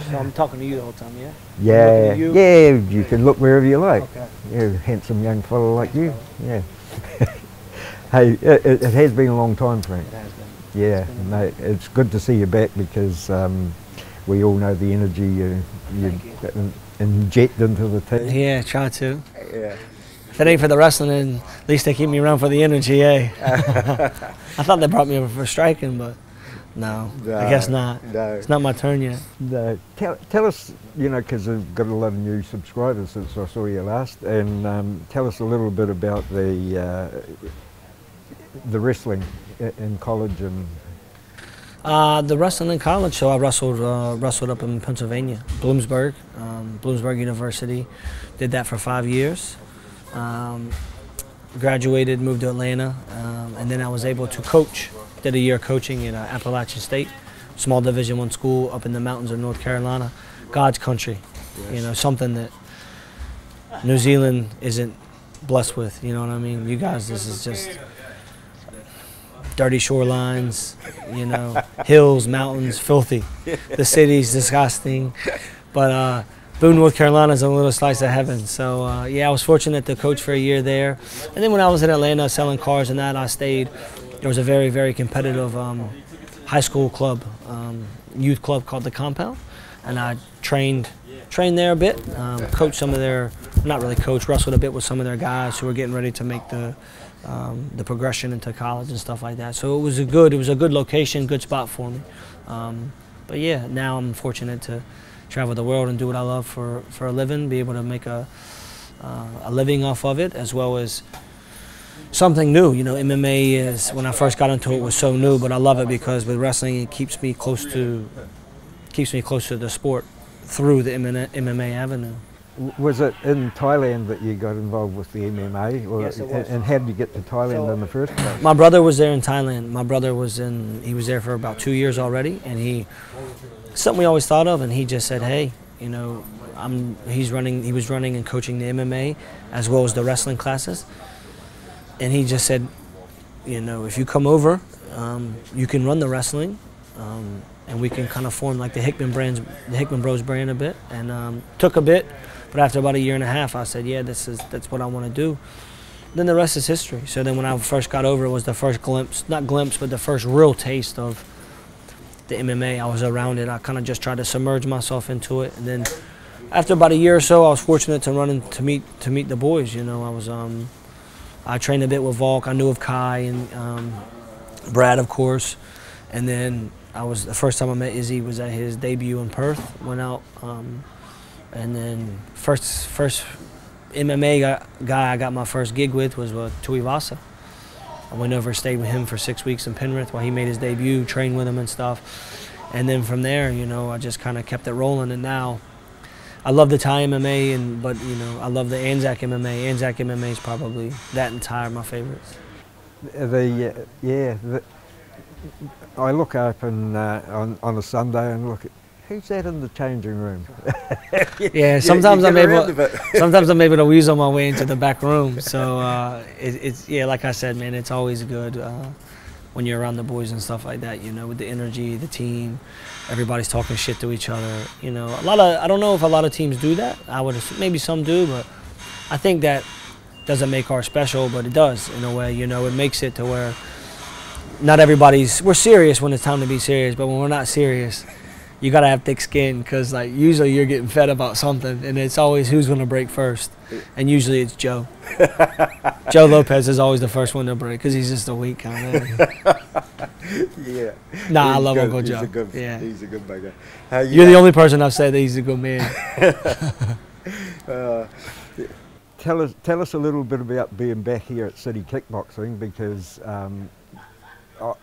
So I'm talking to you the whole time, yeah? Yeah, yeah, you can look wherever you like. Okay. Yeah, handsome young fellow like you. Yeah. Hey, it has been a long time, Frank. It has been. Yeah, mate, it's good to see you back because we all know the energy you inject into the team. Yeah, try to. Yeah. If it ain't for the wrestling, then at least they keep me around for the energy, eh? I thought they brought me over for striking, but no, I guess not. No. It's not my turn yet. No. Tell us, you know, because I've got a lot of new subscribers since I saw you last, and tell us a little bit about the wrestling in college and. The wrestling in college, so I wrestled up in Pennsylvania, Bloomsburg University. Did that for 5 years. Graduated, moved to Atlanta, and then I was able to coach. Did a year coaching at Appalachian State, small Division I school up in the mountains of North Carolina. God's country, yes. You know, something that New Zealand isn't blessed with. You know what I mean? You guys, this is just dirty shorelines, you know, hills, mountains, filthy. The city's disgusting, but Boone, North Carolina is a little slice of heaven. So yeah, I was fortunate to coach for a year there. And then when I was in Atlanta selling cars and that, I stayed. There was a very, very competitive high school club, youth club called the Compound, and I trained there a bit. Coached some of their, not really coached, wrestled a bit with some of their guys who were getting ready to make the progression into college and stuff like that. So it was a good location, good spot for me. But yeah, now I'm fortunate to travel the world and do what I love for a living, be able to make a living off of it, as well as something new. You know, MMA is, when I first got into it, was so new, but I love it because with wrestling it keeps me close to the sport through the MMA avenue. Was it in Thailand that you got involved with the MMA? Or, yes, it was. And how did you get to Thailand in the first place? My brother was there in Thailand. My brother he was there for about 2 years already, and something we always thought of, and he just said, hey, you know, he was running and coaching the MMA as well as the wrestling classes. And he just said, you know, if you come over, you can run the wrestling, and we can kind of form like the Hickman Bros brand a bit. And took a bit, but after about a year and a half, I said, yeah, that's what I want to do. Then the rest is history. So then when I first got over, it was the first not glimpse, but the first real taste of the MMA. I was around it. I kind of just tried to submerge myself into it. And then after about a year or so, I was fortunate to meet the boys. You know, I trained a bit with Volk. I knew of Kai and Brad, of course. And then the first time I met Izzy was at his debut in Perth. Went out, and then first MMA guy I got my first gig with was Tuivasa. I went over, stayed with him for 6 weeks in Penrith while he made his debut, trained with him and stuff. And then from there, you know, I just kind of kept it rolling. And now I love the Thai MMA, but you know, I love the Anzac MMA. Anzac MMA is probably, that and Thai are my favorites. I look up and on a Sunday and look at, who's that in the changing room? Yeah, sometimes I'm able to weasel my way into the back room. So it's yeah, like I said, man, it's always good when you're around the boys and stuff like that. You know, with the energy, the team, everybody's talking shit to each other. You know, I don't know if a lot of teams do that. Maybe some do, but I think that doesn't make ours special, but it does in a way. You know, it makes it to where not we're serious when it's time to be serious, but when we're not serious, you gotta have thick skin, because like usually you're getting fed about something, and it's always who's gonna break first, and usually it's Joe. Joe Lopez is always the first one to break because he's just a weak kind of. Yeah. Nah, I love Uncle Joe. He's a good bugger. You're the only person I've said that he's a good man. Tell us a little bit about being back here at City Kickboxing, because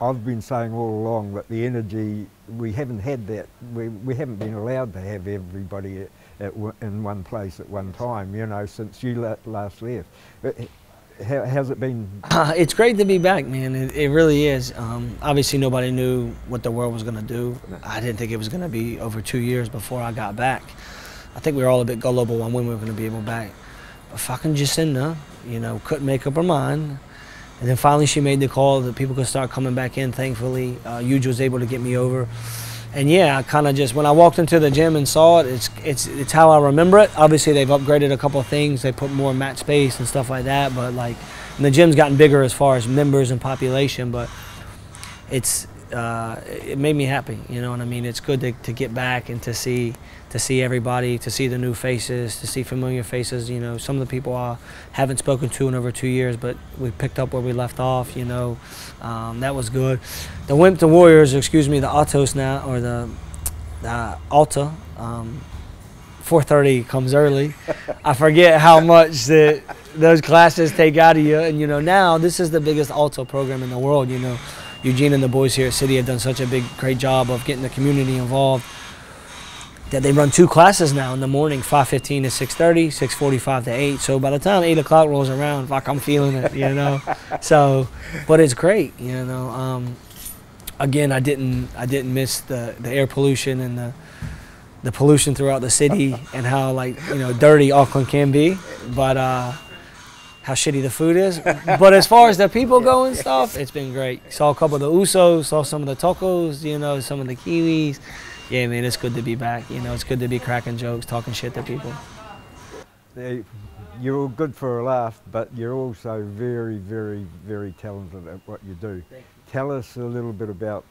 I've been saying all along that the energy, we haven't had that. We haven't been allowed to have everybody in one place at one time, you know, since you last left. How's it been? It's great to be back, man. It really is. Obviously, nobody knew what the world was going to do. I didn't think it was going to be over 2 years before I got back. I think we were all a bit gullible on when we were going to be able back. But fucking Jacinda, you know, couldn't make up her mind. And then finally she made the call that people could start coming back in, thankfully. Huge was able to get me over. And yeah, I kind of just, when I walked into the gym and saw it, it's how I remember it. Obviously, they've upgraded a couple of things. They put more mat space and stuff like that. But like, and the gym's gotten bigger as far as members and population. But it made me happy. You know what I mean? It's good to get back and to see everybody, to see the new faces, to see familiar faces. You know, some of the people I haven't spoken to in over 2 years, but we picked up where we left off. You know, that was good. The Warriors, excuse me, the Autos now, or the Alta. 4:30 comes early. I forget how much that those classes take out of you. And you know, now this is the biggest Alta program in the world. You know, Eugene and the boys here at City have done such a great job of getting the community involved that they run 2 classes now in the morning, 5:15 to 6:30, 6:45 to 8. So by the time 8 o'clock rolls around, fuck, I'm feeling it, you know. So, but it's great, you know. Again, I didn't miss the air pollution and the pollution throughout the city and how, like, you know, dirty Auckland can be, but how shitty the food is. But as far as the people go and stuff, it's been great. Saw a couple of the Usos, saw some of the Tocos, you know, some of the Kiwis. Yeah, man, it's good to be back. You know, it's good to be cracking jokes, talking shit to people. You're all good for a laugh, but you're also very, very, very talented at what you do. Tell us a little bit about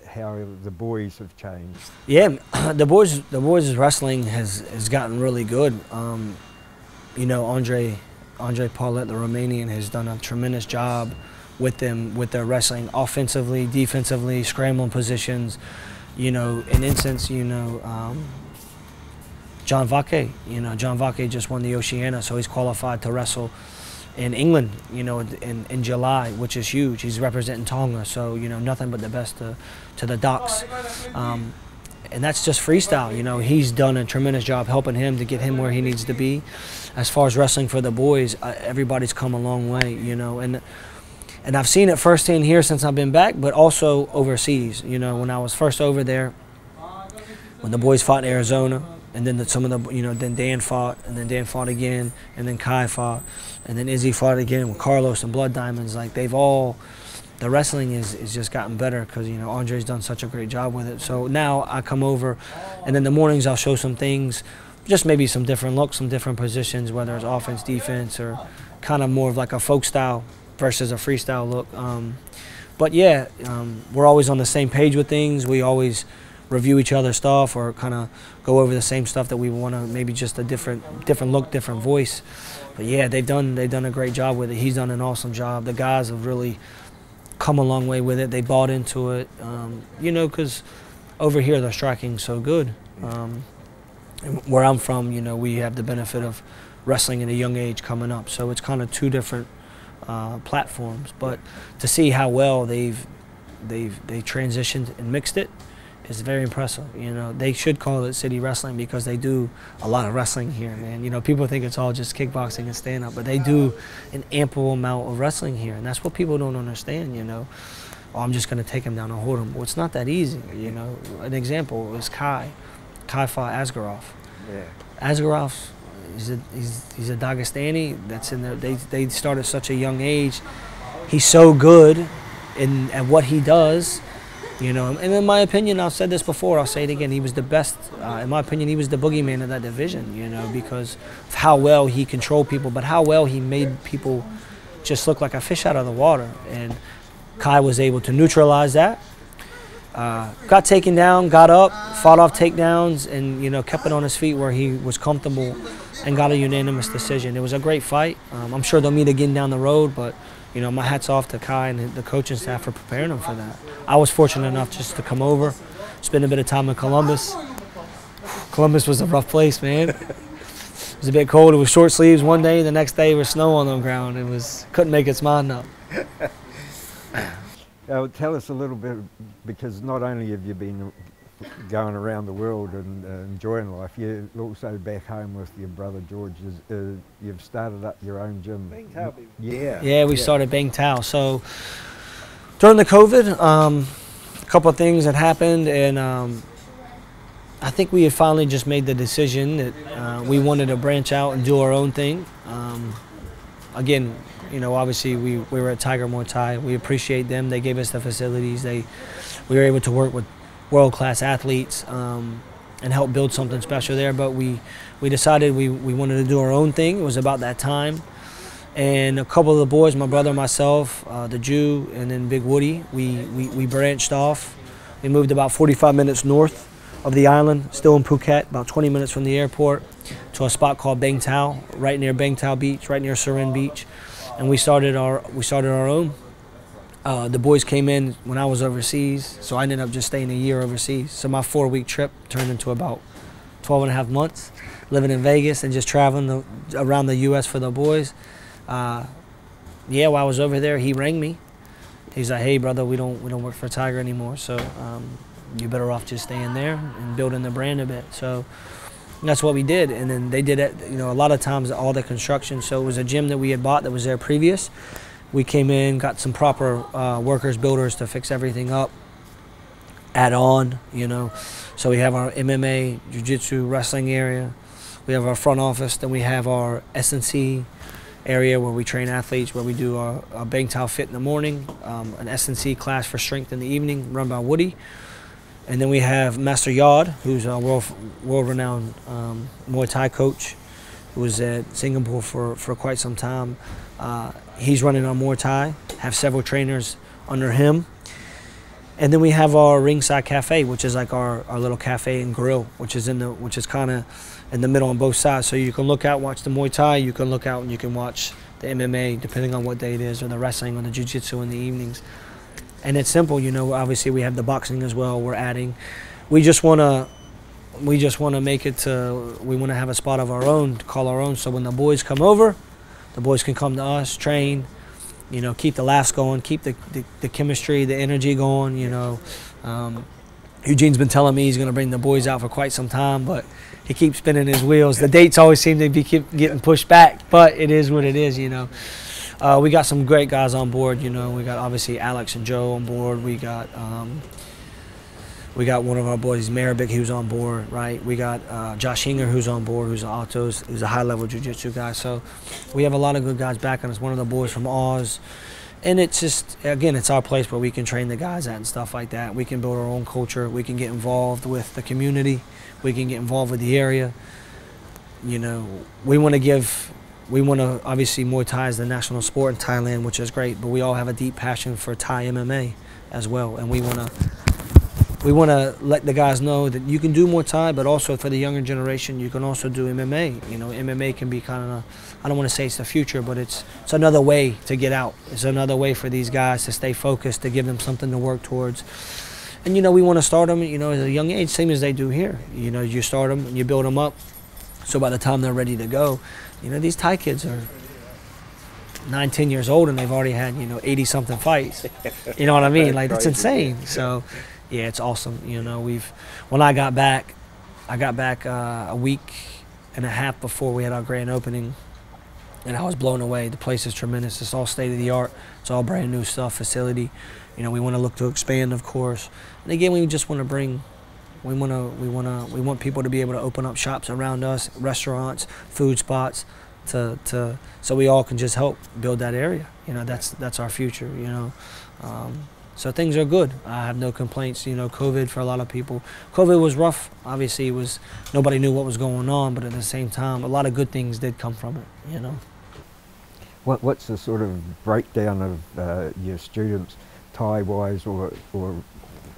how the boys have changed. Yeah, the boys' wrestling has gotten really good. You know, Andre Paulette, the Romanian, has done a tremendous job with them, with their wrestling, offensively, defensively, scrambling positions. You know, in instance, you know, John Vake. You know, John Vake just won the Oceania, so he's qualified to wrestle in England, you know, in July, which is huge. He's representing Tonga, so, you know, nothing but the best to the Docks. And that's just freestyle, you know. He's done a tremendous job helping him to get him where he needs to be. As far as wrestling for the boys, everybody's come a long way, you know. And I've seen it firsthand here since I've been back, but also overseas. You know, when I was first over there, when the boys fought in Arizona, and then then Dan fought, and then Dan fought again, and then Kai fought, and then Izzy fought again with Carlos and Blood Diamonds. Like, the wrestling is just gotten better because, you know, Andre's done such a great job with it. So now I come over, and in the mornings I'll show some things, just maybe some different looks, some different positions, whether it's offense, defense, or kind of more of like a folk style versus a freestyle look. But yeah, we're always on the same page with things. We always review each other's stuff or kind of go over the same stuff that we want to, maybe just a different look, different voice. But yeah, they've done a great job with it. He's done an awesome job. The guys have really come a long way with it. They bought into it, you know, because over here the striking's so good. And where I'm from, you know, we have the benefit of wrestling at a young age coming up. So it's kind of 2 different platforms. But to see how well they transitioned and mixed it is very impressive. You know, they should call it City Wrestling because they do a lot of wrestling here, man. You know, people think it's all just kickboxing and stand-up, but they do an ample amount of wrestling here, and that's what people don't understand, you know. Oh, I'm just going to take him down and hold him. Well, it's not that easy, you know. An example is Kai. Kai fought Asgarov. Yeah. Asgarov, he's a Dagestani that's in there. They start at such a young age. He's so good at what he does. You know, and in my opinion, I've said this before, I'll say it again, he was the best, in my opinion, he was the boogeyman of that division, you know, because of how well he controlled people, but how well he made people just look like a fish out of the water. And Kai was able to neutralize that, got taken down, got up, fought off takedowns, and, you know, kept it on his feet where he was comfortable and got a unanimous decision. It was a great fight. I'm sure they'll meet again down the road, but you know, my hat's off to Kai and the coaching staff for preparing him for that. I was fortunate enough just to come over, spend a bit of time in Columbus. Columbus was a rough place, man. It was a bit cold. It was short sleeves one day. The next day, there was snow on the ground. Couldn't make its mind up. Tell us a little bit, because not only have you been going around the world and enjoying life, you're also back home with your brother George. You've started up your own gym. Bangtao, baby. Yeah, we started Bangtao. So during the COVID, a couple of things had happened, and I think we had finally just made the decision that we wanted to branch out and do our own thing. Again, you know, obviously we were at Tiger Muay Thai. We appreciate them. They gave us the facilities. We were able to work with world-class athletes and help build something special there. But we decided we wanted to do our own thing. It was about that time. And a couple of the boys, my brother, myself, the Jew, and then Big Woody, we branched off. We moved about 45 minutes north of the island, still in Phuket, about 20 minutes from the airport, to a spot called Bangtao, right near Bangtao Beach, right near Surin Beach. And we started our own. The boys came in when I was overseas, so I ended up just staying a year overseas. So my 4-week trip turned into about 12 and a half months, living in Vegas and just traveling around the U.S. for the boys. Yeah, while I was over there, he rang me. He's like, "Hey, brother, we don't work for Tiger anymore, so you're better off just staying there and building the brand a bit." So that's what we did, and then they did it. You know, a lot of times all the construction. So it was a gym that we had bought that was there previous. We came in, got some proper workers, builders to fix everything up, add on. You know, so we have our MMA, jiu-jitsu, wrestling area. We have our front office. Then we have our S&C area where we train athletes, where we do our Bangtao Fit in the morning, an S&C class for strength in the evening, run by Woody. And then we have Master Yard, who's a world-renowned Muay Thai coach, who was at Singapore for quite some time. He's running our Muay Thai, have several trainers under him. And then we have our ringside cafe, which is like our little cafe and grill, which is kind of in the middle on both sides. So you can look out, watch the Muay Thai, you can look out and you can watch the MMA, depending on what day it is, or the wrestling or the jiu-jitsu in the evenings. And it's simple, you know, obviously we have the boxing as well, we're adding. We just want to make it to, we want to have a spot of our own, to call our own, so when the boys come over, the boys can come to us, train, you know, keep the laughs going, keep the chemistry, the energy going, you know. Eugene's been telling me he's going to bring the boys out for quite some time, but he keeps spinning his wheels. The dates always seem to be getting pushed back, but it is what it is, you know. We got some great guys on board, you know. We got obviously Alex and Joe on board. We got one of our boys, Maribik, who's on board, right? We got Josh Hinger, who's on board, who's an Altos, who's a high-level jiu-jitsu guy. So we have a lot of good guys backing us. One of the boys from Oz. And it's just, again, it's our place where we can train the guys at and stuff like that. We can build our own culture. We can get involved with the community. We can get involved with the area. You know, we want to, obviously, Muay Thai is the national sport in Thailand, which is great, but we all have a deep passion for Thai MMA as well. And we want to let the guys know that you can do Muay Thai, but also for the younger generation, you can also do MMA. You know, MMA can be kind of, I don't want to say it's the future, but it's another way to get out. It's another way for these guys to stay focused, to give them something to work towards. And, you know, we want to start them, you know, at a young age, same as they do here. You know, you start them and you build them up. So by the time they're ready to go, you know, these Thai kids are 9, 10 years old and they've already had, you know, 80-something fights. You know what I mean? Like, that's insane. So, yeah, it's awesome. You know, when I got back a week and a half before we had our grand opening, and I was blown away. The place is tremendous. It's all state-of-the-art. It's all brand new stuff, facility. You know, we want to look to expand, of course. And again, we just want to bring, we want people to be able to open up shops around us, restaurants, food spots, so we all can just help build that area. You know, that's our future, you know. So things are good. I have no complaints. You know, COVID for a lot of people. COVID was rough. Obviously, nobody knew what was going on, but at the same time, a lot of good things did come from it, you know. What's the sort of breakdown of your students, Thai-wise or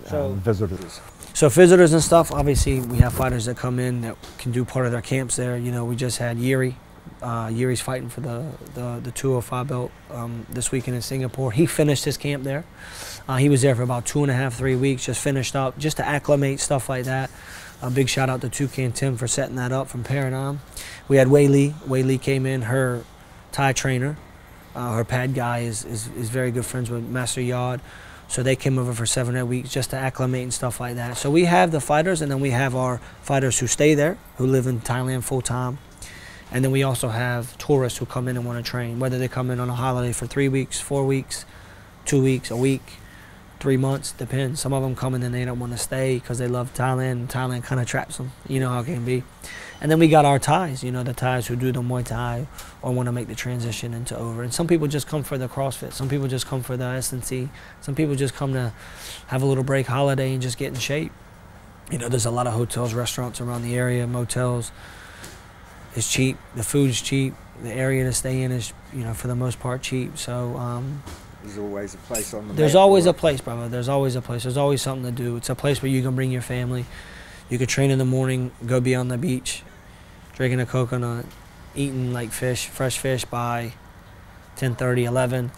visitors? So visitors and stuff, obviously, we have fighters that come in that can do part of their camps there. You know, we just had Yuri. Yuri's fighting for the 205 belt this weekend in Singapore. He finished his camp there. He was there for about 2.5, 3 weeks, just finished up, just to acclimate, stuff like that. A big shout out to Toucan Tim for setting that up from Paradigm. We had Wei Lee. Wei Lee came in, her Thai trainer. Her pad guy is very good friends with Master Yard. So they came over for 7 or 8 weeks just to acclimate and stuff like that. So we have the fighters, and then we have our fighters who stay there, who live in Thailand full time. And then we also have tourists who come in and want to train, whether they come in on a holiday for 3 weeks, 4 weeks, 2 weeks, a week, 3 months, depends. Some of them come in and they don't want to stay because they love Thailand, and Thailand kind of traps them. You know how it can be. And then we got our Thais, you know, the Thais who do the Muay Thai or want to make the transition into over. And some people just come for the CrossFit. Some people just come for the S&C. Some people just come to have a little break holiday and just get in shape. You know, there's a lot of hotels, restaurants around the area, motels. It's cheap. The food's cheap. The area to stay in is, you know, for the most part cheap. So there's always a place on the there's map always for a place, brother. There's always a place. There's always something to do. It's a place where you can bring your family. You could train in the morning, go be on the beach, drinking a coconut, eating like fish, fresh fish by 10:30, 11.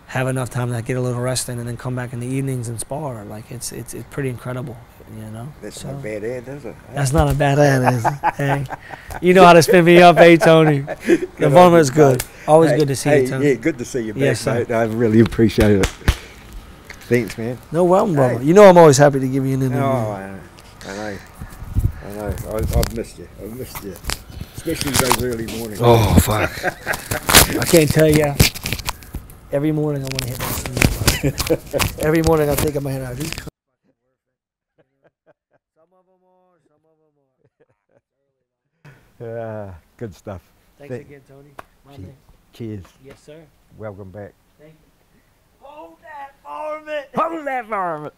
Have enough time to get a little rest in, and then come back in the evenings and spar. Like it's pretty incredible, you know. That's So, not a bad ad, is it? that's not a bad ad, is it? Hey, you know how to spin me up, hey Tony. The environment's good. Always good to see you, Tony. Yeah, good to see you back, Yes, sir. mate. I really appreciate it. Thanks, man. No problem, brother. Hey. You know I'm always happy to give you an interview. Oh, I know. I've missed you. I've missed you. Especially those early mornings. Oh, fuck. I can't tell you. Every morning I want to hit that. Every morning I think in my head, some of them are, some of them are. Good stuff. Thanks again, Tony. My man. Cheers. Yes, sir. Welcome back. Thank you. Hold that varmint! Hold that varmint!